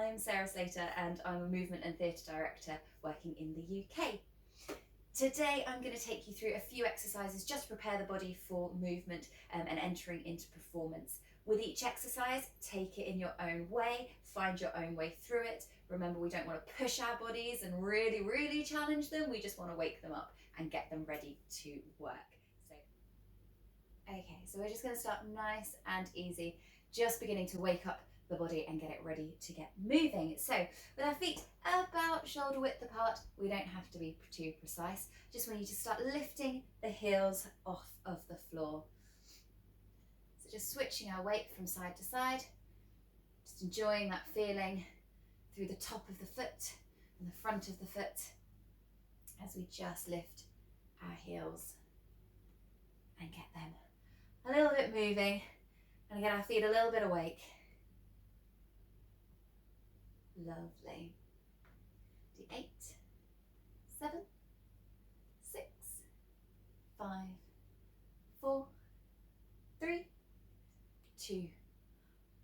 I'm Sarah Slator and I'm a movement and theatre director working in the UK. Today I'm going to take you through a few exercises just to prepare the body for movement and entering into performance. With each exercise, take it in your own way, find your own way through it. Remember, we don't want to push our bodies and really challenge them. We just want to wake them up and get them ready to work. So we're just going to start nice and easy, just beginning to wake up the body and get it ready to get moving. So with our feet about shoulder width apart, we don't have to be too precise. Just want you to start lifting the heels off of the floor. So just switching our weight from side to side, just enjoying that feeling through the top of the foot and the front of the foot as we just lift our heels and get them a little bit moving and get our feet a little bit awake. Lovely. Do 8, 7, 6, 5, 4, 3, 2,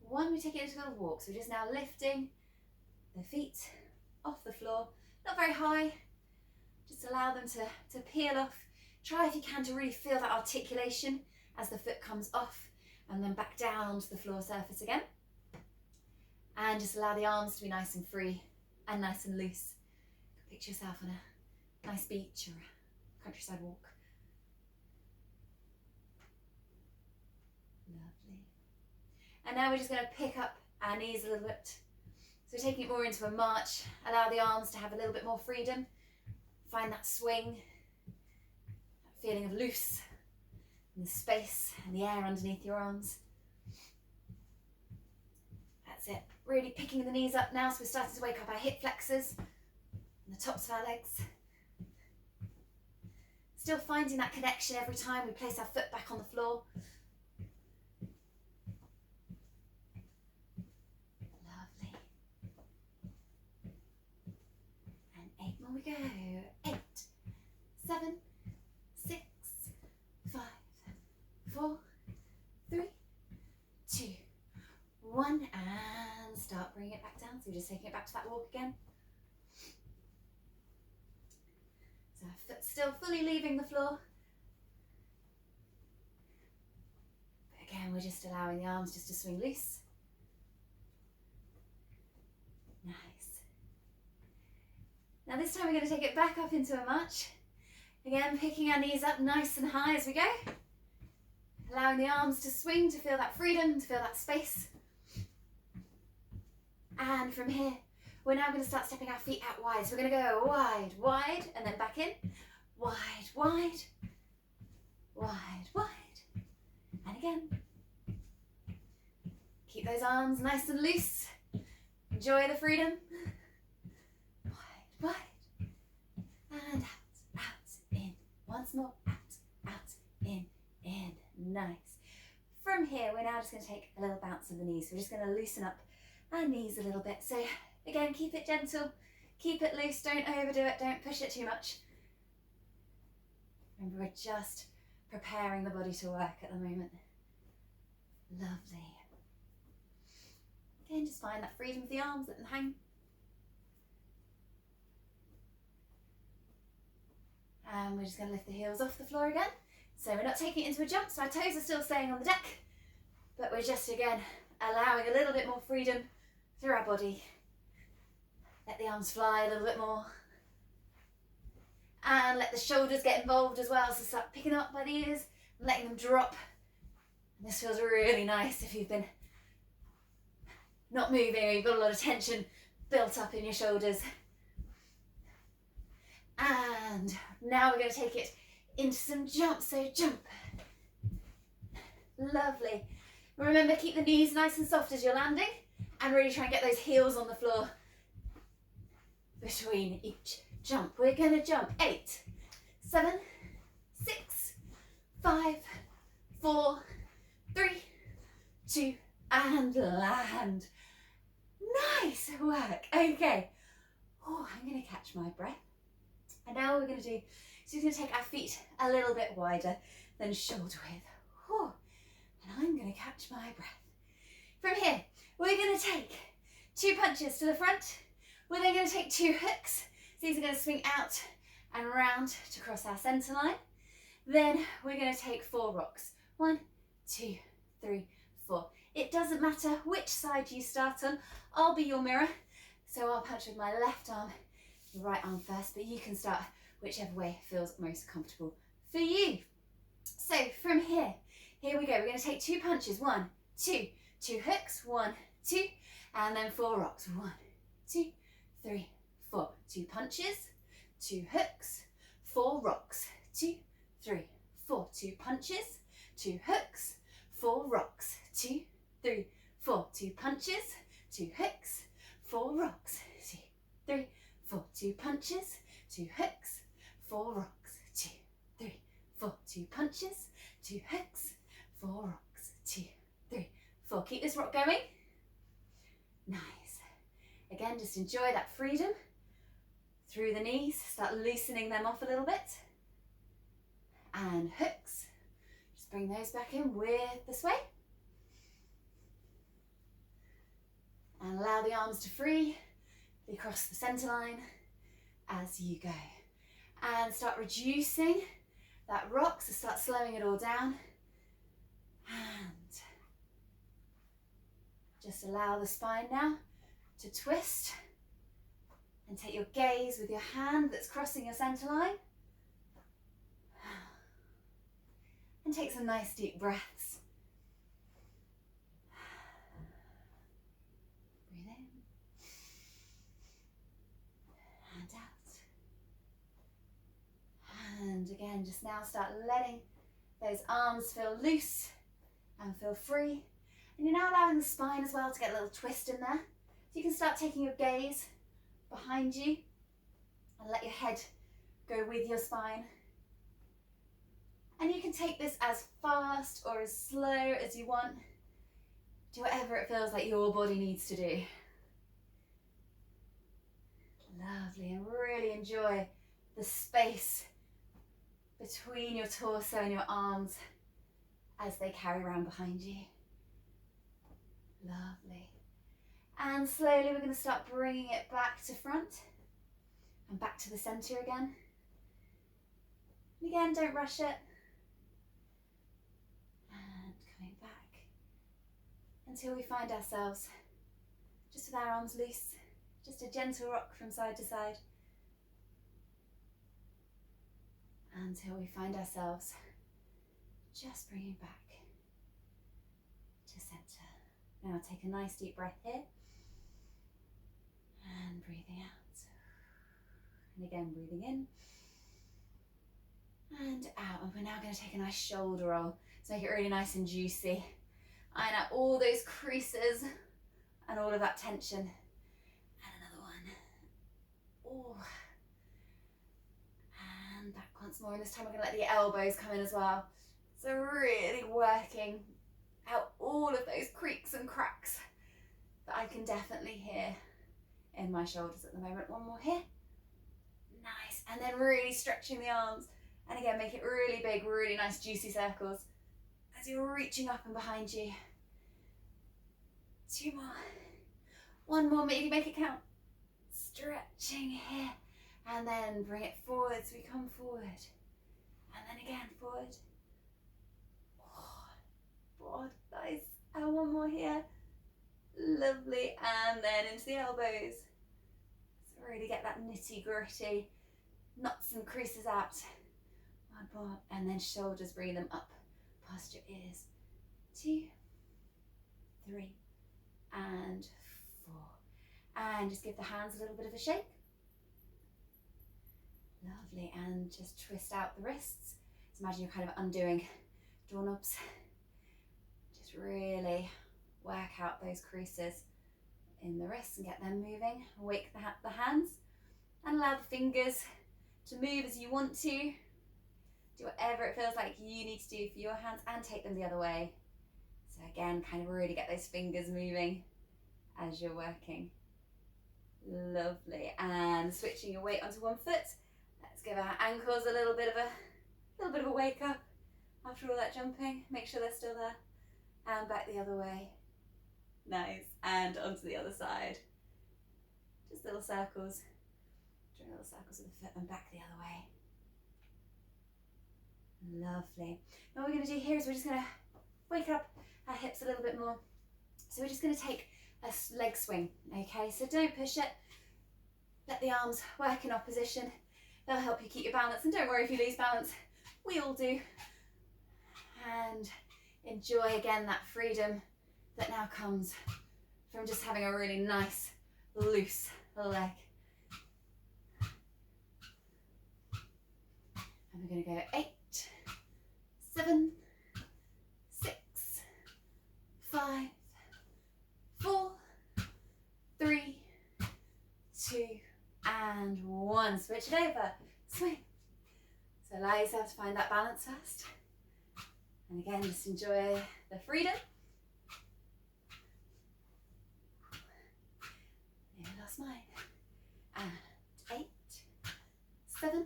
1. We take it into a little walk. So we're just now lifting the feet off the floor, not very high. Just allow them to peel off. Try if you can to really feel that articulation as the foot comes off and then back down onto the floor surface again. And just allow the arms to be nice and free and nice and loose. Picture yourself on a nice beach or a countryside walk. Lovely. And now we're just going to pick up our knees a little bit. So we're taking it more into a march. Allow the arms to have a little bit more freedom. Find that swing, that feeling of loose, and the space and the air underneath your arms. That's it. Really picking the knees up now, so we're starting to wake up our hip flexors and the tops of our legs. Still finding that connection every time we place our foot back on the floor. Lovely. And 8 more we go. 8, 7, 6, 5, 4, 3, 2, 1, and start bringing it back down. So we're just taking it back to that walk again. So our foot still fully leaving the floor. But again, we're just allowing the arms just to swing loose. Nice. Now this time we're going to take it back up into a march. Again, picking our knees up nice and high as we go. Allowing the arms to swing, to feel that freedom, to feel that space. And from here, we're now going to start stepping our feet out wide. So we're going to go wide, wide, and then back in. Wide, wide, wide, wide. And again. Keep those arms nice and loose. Enjoy the freedom. Wide, wide. And out, out, in. Once more, out, in, in. Nice. From here, we're now just going to take a little bounce of the knees. So we're just going to loosen up our knees a little bit. So again, keep it gentle, keep it loose, don't overdo it, don't push it too much. Remember, we're just preparing the body to work at the moment. Lovely. Again, just find that freedom with the arms, let them hang. And we're just going to lift the heels off the floor again. So we're not taking it into a jump, so our toes are still staying on the deck, but we're just, again, allowing a little bit more freedom through our body. Let the arms fly a little bit more. And let the shoulders get involved as well, so start picking them up by the ears and letting them drop. And this feels really nice if you've been not moving or you've got a lot of tension built up in your shoulders. And now we're going to take it into some jumps, so jump. Lovely. Remember, keep the knees nice and soft as you're landing and really try and get those heels on the floor between each jump. We're going to jump 8, 7, 6, 5, 4, 3, 2, and land. Nice work. Okay. Oh, I'm going to catch my breath. And now what we're going to do is we're going to take our feet a little bit wider than shoulder width. Oh, and I'm going to catch my breath. From here, we're going to take 2 punches to the front. We're then going to take 2 hooks. So these are going to swing out and round to cross our centre line. Then we're going to take 4 rocks. 1, 2, 3, 4. It doesn't matter which side you start on. I'll be your mirror. So I'll punch with my left arm, your right arm first, but you can start whichever way feels most comfortable for you. So from here we go. We're going to take 2 punches. 1, 2, 2 hooks. 1, 2, and then 4 rocks. 1, 2, 3, 4. 2 punches, 2 hooks, 4 rocks. 2, 3, 4. 2 punches, 2 hooks, 4 rocks. 2, 3, 4. 2 punches, 2 hooks, 4 rocks. 2, 3, 4. 2 punches, 2 hooks, 4 rocks. 2, 3, 4. 2 punches, 2 hooks, 4 rocks. 2, 3, 4. Keep this rock going. Nice. Again, just enjoy that freedom through the knees. Start loosening them off a little bit. And hooks. Just bring those back in with the sway. And allow the arms to free across the centre line as you go. And start reducing that rock, so start slowing it all down. And just allow the spine now to twist. And take your gaze with your hand that's crossing your centre line. And take some nice deep breaths. Breathe in. And out. And again, just now start letting those arms feel loose and feel free. And you're now allowing the spine as well to get a little twist in there. So you can start taking your gaze behind you and let your head go with your spine. And you can take this as fast or as slow as you want. Do whatever it feels like your body needs to do. Lovely, and really enjoy the space between your torso and your arms as they carry around behind you. Lovely. And slowly we're going to start bringing it back to front and back to the centre again. And again, don't rush it. And coming back until we find ourselves just with our arms loose, just a gentle rock from side to side. Until we find ourselves just bringing back to centre. Now take a nice deep breath here. And breathing out. And again, breathing in. And out. And we're now going to take a nice shoulder roll. So make it really nice and juicy. Iron out all those creases and all of that tension. And another one. Oh. And back once more. And this time we're going to let the elbows come in as well. So really working out all of those creaks and cracks that I can definitely hear in my shoulders at the moment. One more here. Nice. And then really stretching the arms. And again, make it really big, really nice juicy circles as you're reaching up and behind you. 2 more. 1 more, maybe make it count. Stretching here. And then bring it forward so we come forward. And then again, forward. Oh, broad, nice. And 1 more here. Lovely. And then into the elbows. So really get that nitty gritty knots and creases out. 1 more. And then shoulders, bring them up past your ears. 2, 3, and 4. And just give the hands a little bit of a shake. Lovely. And just twist out the wrists. So imagine you're kind of undoing doorknobs. Just really work out those creases in the wrists and get them moving. Wake the hands and allow the fingers to move as you want to. Do whatever it feels like you need to do for your hands and take them the other way. So again, kind of really get those fingers moving as you're working. Lovely. And switching your weight onto one foot. Let's give our ankles a little bit of a wake up after all that jumping. Make sure they're still there. And back the other way. Nice. And onto the other side. Just little circles. Drawing little circles with the foot and back the other way. Lovely. Now what we're going to do here is we're just going to wake up our hips a little bit more. So we're just going to take a leg swing, okay? So don't push it. Let the arms work in opposition. They'll help you keep your balance, and don't worry if you lose balance. We all do. And enjoy again that freedom that now comes from just having a really nice, loose leg. And we're going to go 8, 7, 6, 5, 4, 3, 2, and 1. Switch it over. Swing. So allow yourself to find that balance first. And again, just enjoy the freedom. Yeah, lost mine. And 8, 7,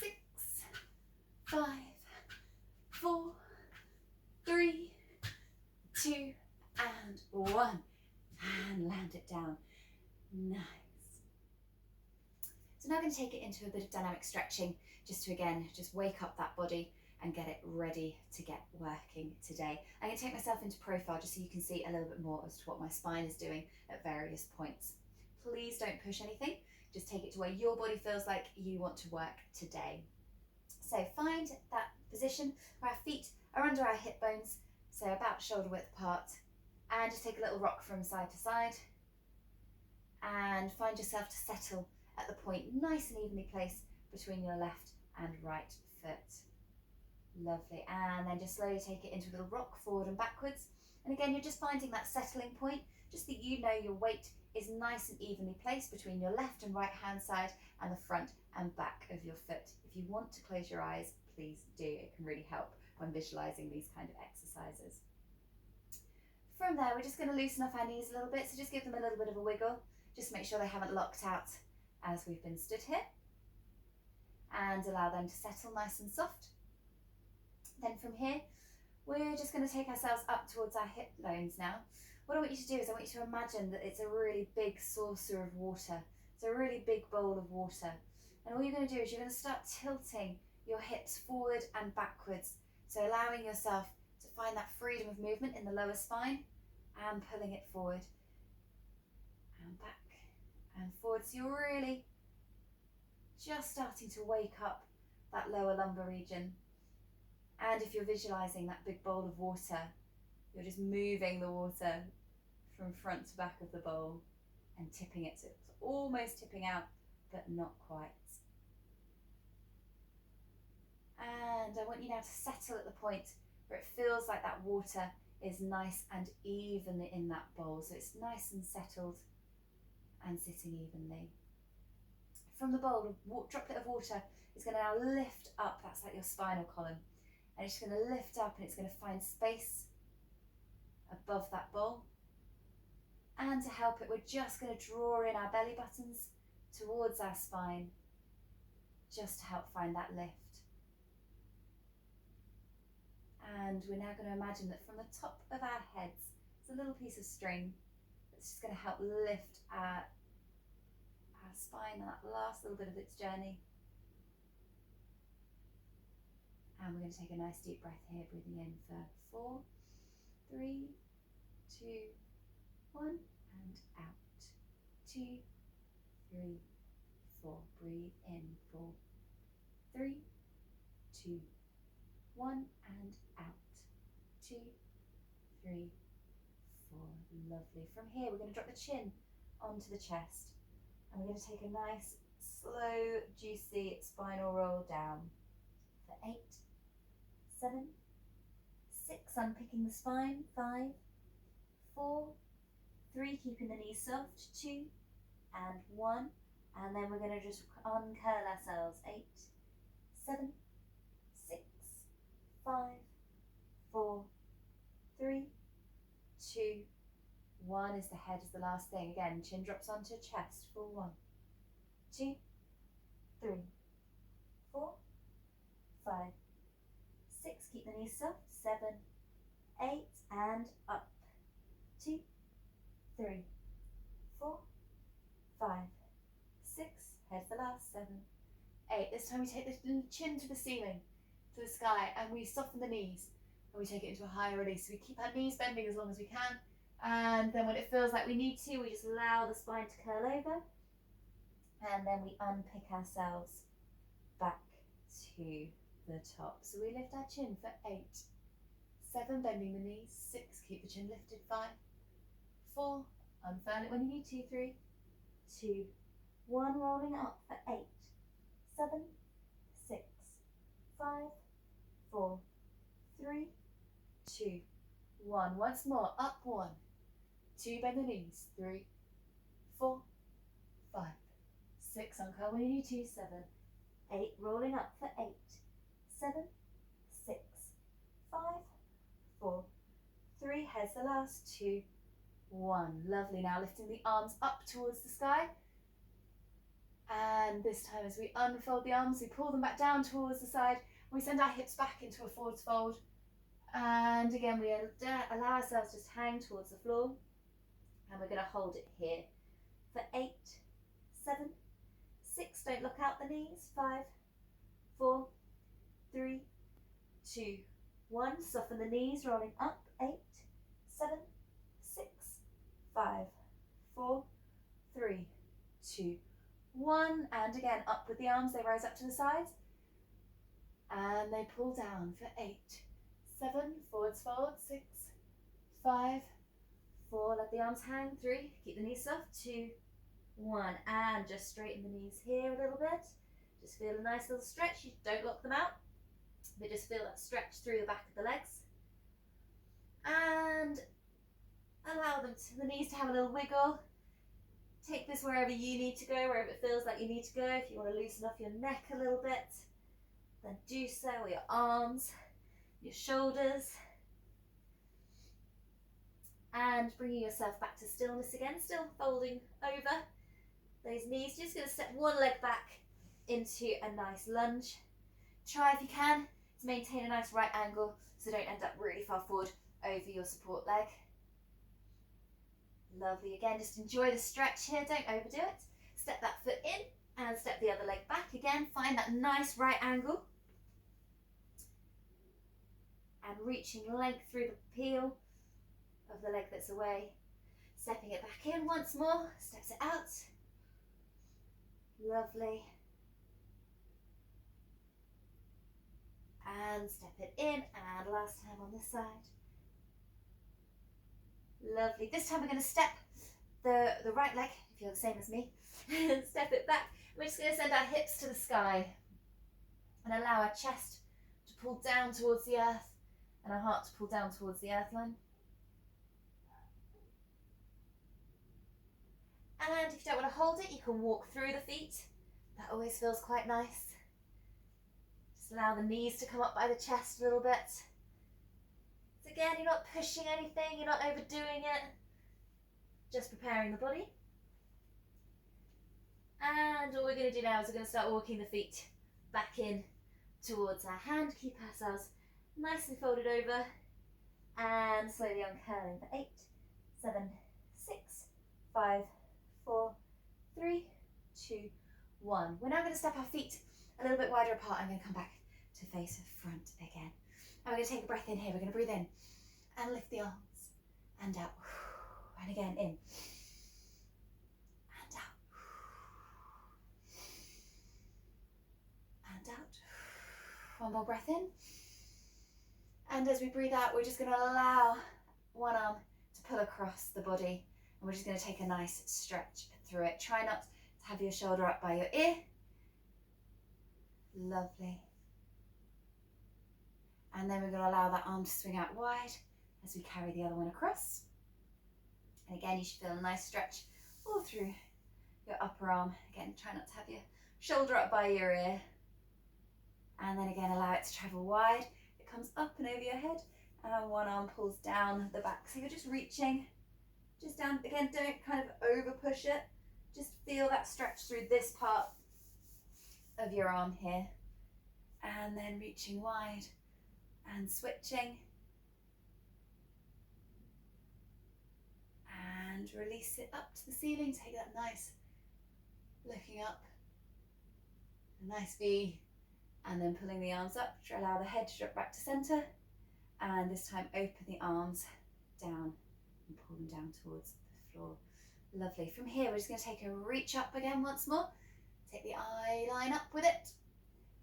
6, 5, 4, 3, 2, and 1. And land it down. Nice. So now I'm going to take it into a bit of dynamic stretching, just to again, just wake up that body and get it ready to get working today. I'm going to take myself into profile just so you can see a little bit more as to what my spine is doing at various points. Please don't push anything, just take it to where your body feels like you want to work today. So find that position where our feet are under our hip bones, so about shoulder width apart, and just take a little rock from side to side, and find yourself to settle at the point nice and evenly placed between your left and right foot. Lovely. And then just slowly take it into a little rock forward and backwards. And again, you're just finding that settling point, just that you know your weight is nice and evenly placed between your left and right hand side and the front and back of your foot. If you want to close your eyes, please do. It can really help when visualizing these kind of exercises. From there, we're just going to loosen up our knees a little bit. So just give them a little bit of a wiggle. Just make sure they haven't locked out as we've been stood here. And allow them to settle nice and soft. Then from here, we're just going to take ourselves up towards our hip bones now. What I want you to do is I want you to imagine that it's a really big saucer of water. It's a really big bowl of water. And all you're going to do is you're going to start tilting your hips forward and backwards. So allowing yourself to find that freedom of movement in the lower spine and pulling it forward and back and forward. So you're really just starting to wake up that lower lumbar region. And if you're visualizing that big bowl of water, you're just moving the water from front to back of the bowl and tipping it. So it's almost tipping out, but not quite. And I want you now to settle at the point where it feels like that water is nice and even in that bowl. So it's nice and settled and sitting evenly. From the bowl, a droplet of water is going to now lift up. That's like your spinal column. And it's going to lift up and it's going to find space above that bowl. And to help it, we're just going to draw in our belly buttons towards our spine, just to help find that lift. And we're now going to imagine that from the top of our heads, it's a little piece of string that's just going to help lift our spine and that last little bit of its journey. And we're going to take a nice deep breath here, breathing in for 4, 3, 2, 1, and out. 2, 3, 4. Breathe in 4, 3, 2, 1, and out. 2, 3, 4. Lovely. From here, we're going to drop the chin onto the chest. And we're going to take a nice, slow, juicy spinal roll down for 8, 7, 6, unpicking the spine, 5, 4, 3, keeping the knees soft, 2, and 1. And then we're going to just uncurl ourselves, 8, 7, 6, 5, 4, 3, 2, 1 is the head is the last thing. Again, chin drops onto chest for 1, 2, 3, 4, 5, 6, keep the knees soft, 7, 8, and up, 2, 3, 4, 7, 8. This time we take the chin to the ceiling, to the sky, and we soften the knees. And we take it into a higher release. So we keep our knees bending as long as we can. And then when it feels like we need to, we just allow the spine to curl over. And then we unpick ourselves back to the top. So we lift our chin for 8, 7, bending the knees, 6, keep the chin lifted, 5, 4, unfurl it when you need to, 3, 2, 1, rolling up for 8, 7, 6, 5, 4, 3, 2, 1. Once more, up 1, 2, bend the knees, 3, 4, 5, 6, uncurl when you need to, 7, 8, rolling up for 8, 7, 6, 5, 4, 3, heads the last, 2, 1. Lovely. Now lifting the arms up towards the sky. And this time as we unfold the arms, we pull them back down towards the side. We send our hips back into a forwards fold. And again, we allow ourselves just hang towards the floor. And we're going to hold it here for 8, 7, 6. Don't look out the knees. 5, 4, 3, 2, 1. Soften the knees, rolling up. 8, 7, 6, 5, 4, 3, 2, 1. And again, up with the arms. They rise up to the sides. And they pull down for 8, 7, forwards fold, 6, 5, 4, let the arms hang, 3, keep the knees soft, 2, 1, and just straighten the knees here a little bit. Just feel a nice little stretch. You don't lock them out, but just feel that stretch through the back of the legs. And allow the knees to have a little wiggle. Take this wherever you need to go, wherever it feels like you need to go. If you want to loosen off your neck a little bit, then do so, or your arms, your shoulders. And bringing yourself back to stillness again, still folding over those knees. Just going to step one leg back into a nice lunge. Try if you can to maintain a nice right angle so don't end up really far forward over your support leg. Lovely. Again, just enjoy the stretch here, don't overdo it. Step that foot in and step the other leg back again. Find that nice right angle. And reaching length through the heel of the leg that's away. Stepping it back in once more, steps it out. Lovely. And step it in, and last time on this side. Lovely. This time we're going to step the right leg, if you're the same as me, and step it back. We're just going to send our hips to the sky and allow our chest to pull down towards the earth and our heart to pull down towards the earth line. And if you don't want to hold it, you can walk through the feet. That always feels quite nice. Just allow the knees to come up by the chest a little bit. So again, you're not pushing anything, you're not overdoing it. Just preparing the body. And all we're going to do now is we're going to start walking the feet back in towards our hand. Keep ourselves nicely folded over. And slowly uncurling for 8, 7, 6, 5, 4, 3, 2, 1. We're now going to step our feet a little bit wider apart. I'm going to come back to face front again. And we're going to take a breath in here. We're going to breathe in and lift the arms and out. And again, in and out. And out. One more breath in. And as we breathe out, we're just going to allow one arm to pull across the body. And we're just going to take a nice stretch through it. Try not to have your shoulder up by your ear. Lovely. And then we're going to allow that arm to swing out wide as we carry the other one across. And again, you should feel a nice stretch all through your upper arm. Again, try not to have your shoulder up by your ear. And then again, allow it to travel wide. It comes up and over your head. And one arm pulls down the back. So you're just reaching just down. Again, don't kind of over push it. Just feel that stretch through this part of your arm here. And then reaching wide and switching. And release it up to the ceiling. Take that nice looking up a nice V, and then pulling the arms up to allow the head to drop back to center, and this time open the arms down and pull them down towards the floor. Lovely. From here, we're just going to take a reach up again once more. Take the eye line up with it,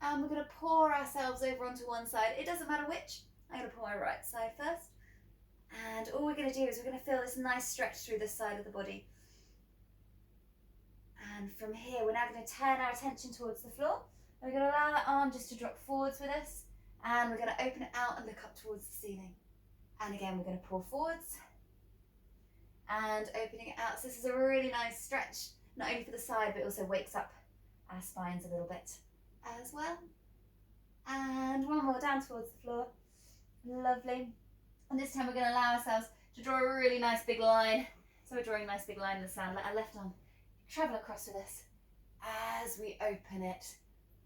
and we're going to pour ourselves over onto one side. It doesn't matter which. I'm going to pour my right side first, and all we're going to do is we're going to feel this nice stretch through this side of the body. And from here, we're now going to turn our attention towards the floor. We're going to allow that arm just to drop forwards with us, and we're going to open it out and look up towards the ceiling. And again, we're going to pull forwards and opening it out. So this is a really nice stretch, not only for the side, but also wakes up our spines a little bit as well. And one more down towards the floor. Lovely. And this time we're going to allow ourselves to draw a really nice big line. So we're drawing a nice big line in the sand. Let our left arm travel across with us as we open it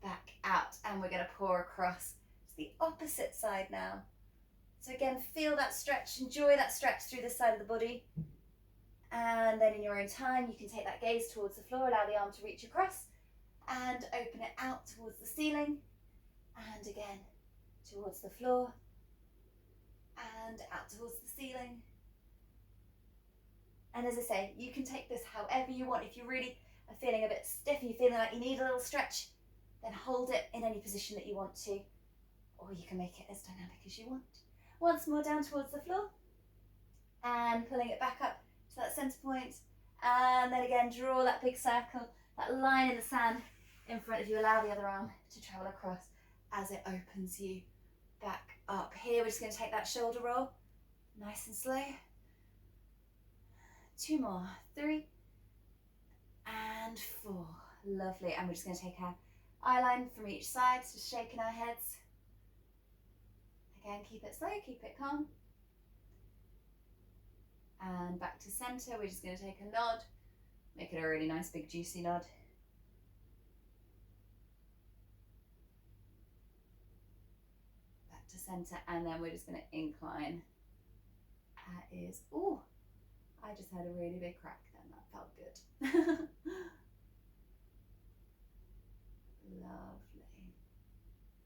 back out, and we're going to pour across to the opposite side now. So again, feel that stretch, enjoy that stretch through this side of the body, and then in your own time you can take that gaze towards the floor, allow the arm to reach across and open it out towards the ceiling, and again towards the floor and out towards the ceiling. And as I say, you can take this however you want. If you really are feeling a bit stiff, you're feeling like you need a little stretch, then hold it in any position that you want to, or you can make it as dynamic as you want. Once more down towards the floor, and pulling it back up to that center point, and then again draw that big circle, that line in the sand in front of you. Allow the other arm to travel across as it opens you back up. Here we're just going to take that shoulder roll, nice and slow. 2 more, 3 and 4. Lovely. And we're just going to take our eye line from each side, just shaking our heads. Again, keep it slow, keep it calm. And back to center, we're just going to take a nod, make it a really nice big juicy nod. Back to center, and then we're just going to incline. That is, ooh, I just had a really big crack then, that felt good. Lovely.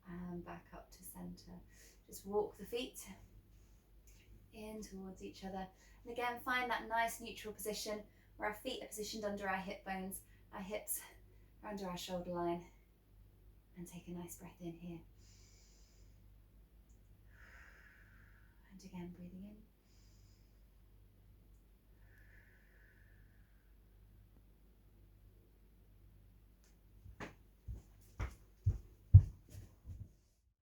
And back up to center. Just walk the feet in towards each other. And again, find that nice neutral position where our feet are positioned under our hip bones, our hips are under our shoulder line. And take a nice breath in here. And again, breathing in